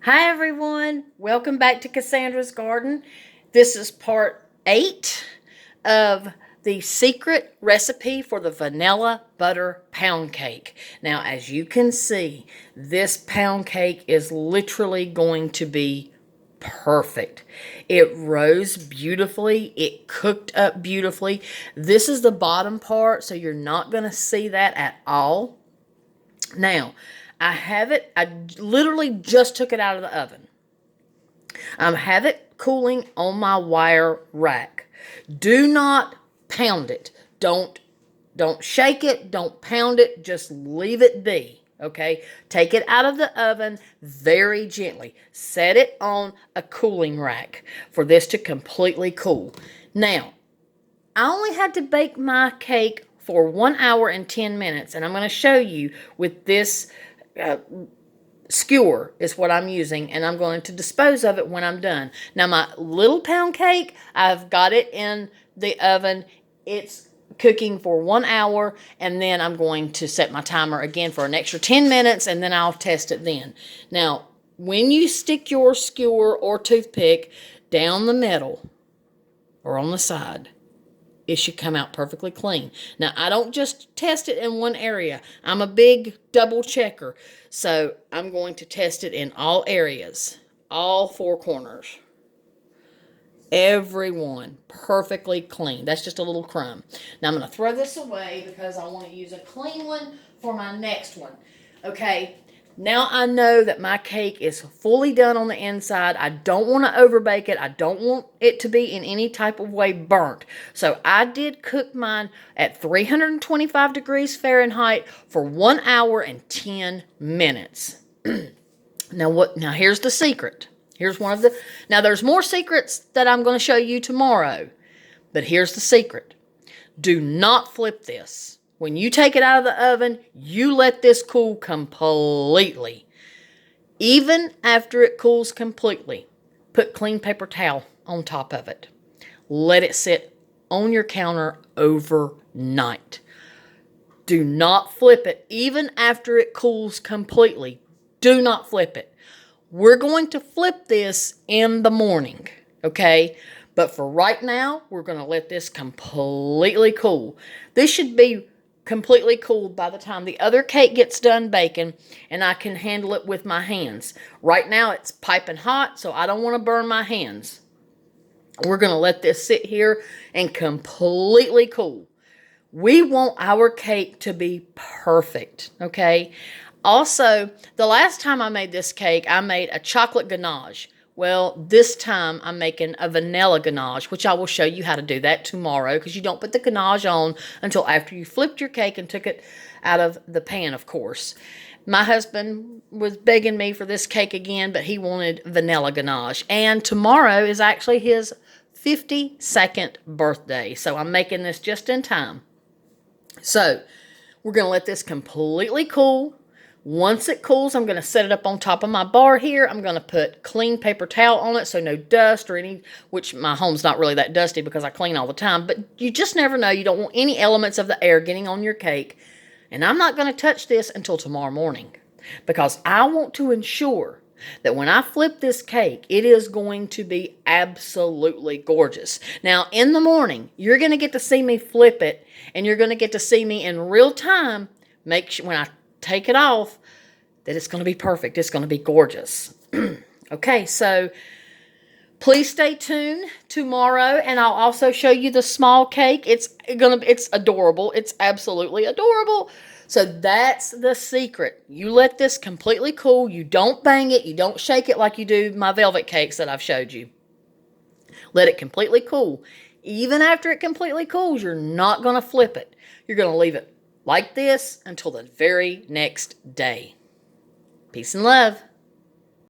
Hi everyone, welcome back to Cassandra's Garden. This is part 8 of the secret recipe for the vanilla butter pound cake. Now, as you can see, this pound cake is literally going to be perfect. It rose beautifully. It cooked up beautifully. This is the bottom part, so you're not going to see that at all. Now, I literally just took it out of the oven. I have it cooling on my wire rack. Do not pound it. Don't shake it. Don't pound it. Just leave it be. Okay? Take it out of the oven very gently. Set it on a cooling rack for this to completely cool. Now, I only had to bake my cake for 1 hour and 10 minutes, and I'm going to show you with this skewer is what I'm using, and I'm going to dispose of it when I'm done. Now, my little pound cake, I've got it in the oven. It's cooking for 1 hour, and then I'm going to set my timer again for an extra 10 minutes, and then I'll test it then. Now, when you stick your skewer or toothpick down the middle or on the side, it should come out perfectly clean. Now, I don't just test it in one area. I'm a big double checker. So, I'm going to test it in all areas. All 4 corners. Every one. Perfectly clean. That's just a little crumb. Now, I'm going to throw this away because I want to use a clean one for my next one. Okay. Now I know that my cake is fully done on the inside. I don't want to overbake it. I don't want it to be in any type of way burnt. So I did cook mine at 325 degrees Fahrenheit for 1 hour and 10 minutes. Now here's the secret. Here's one of the... Now there's more secrets that I'm going to show you tomorrow. But here's the secret. Do not flip this. When you take it out of the oven, you let this cool completely. Even after it cools completely, put clean paper towel on top of it. Let it sit on your counter overnight. Do not flip it. Even after it cools completely, do not flip it. We're going to flip this in the morning, okay? But for right now, we're going to let this completely cool. This should be completely cooled by the time the other cake gets done baking, and I can handle it with my hands. Right now it's piping hot, so I don't want to burn my hands. We're going to let this sit here and completely cool. We want our cake to be perfect, okay? Also, the last time I made this cake, I made a chocolate ganache. Well, this time I'm making a vanilla ganache, which I will show you how to do that tomorrow, because you don't put the ganache on until after you flipped your cake and took it out of the pan, of course. My husband was begging me for this cake again, but he wanted vanilla ganache. And tomorrow is actually his 52nd birthday, so I'm making this just in time. So, we're going to let this completely cool. Once it cools, I'm going to set it up on top of my bar here. I'm going to put clean paper towel on it so no dust or any, which my home's not really that dusty because I clean all the time, but you just never know. You don't want any elements of the air getting on your cake. And I'm not going to touch this until tomorrow morning because I want to ensure that when I flip this cake, it is going to be absolutely gorgeous. Now, in the morning, you're going to get to see me flip it, and you're going to get to see me in real time make sure when I take it off that it's going to be perfect. It's going to be gorgeous. Okay, so please stay tuned tomorrow, and I'll also show you the small cake. It's adorable. It's absolutely adorable. So that's the secret. You let this completely cool. You don't bang it. You don't shake it like you do my velvet cakes that I've showed you. Let it completely cool. Even after it completely cools, you're not going to flip it. You're going to leave it like this until the very next day. Peace and love.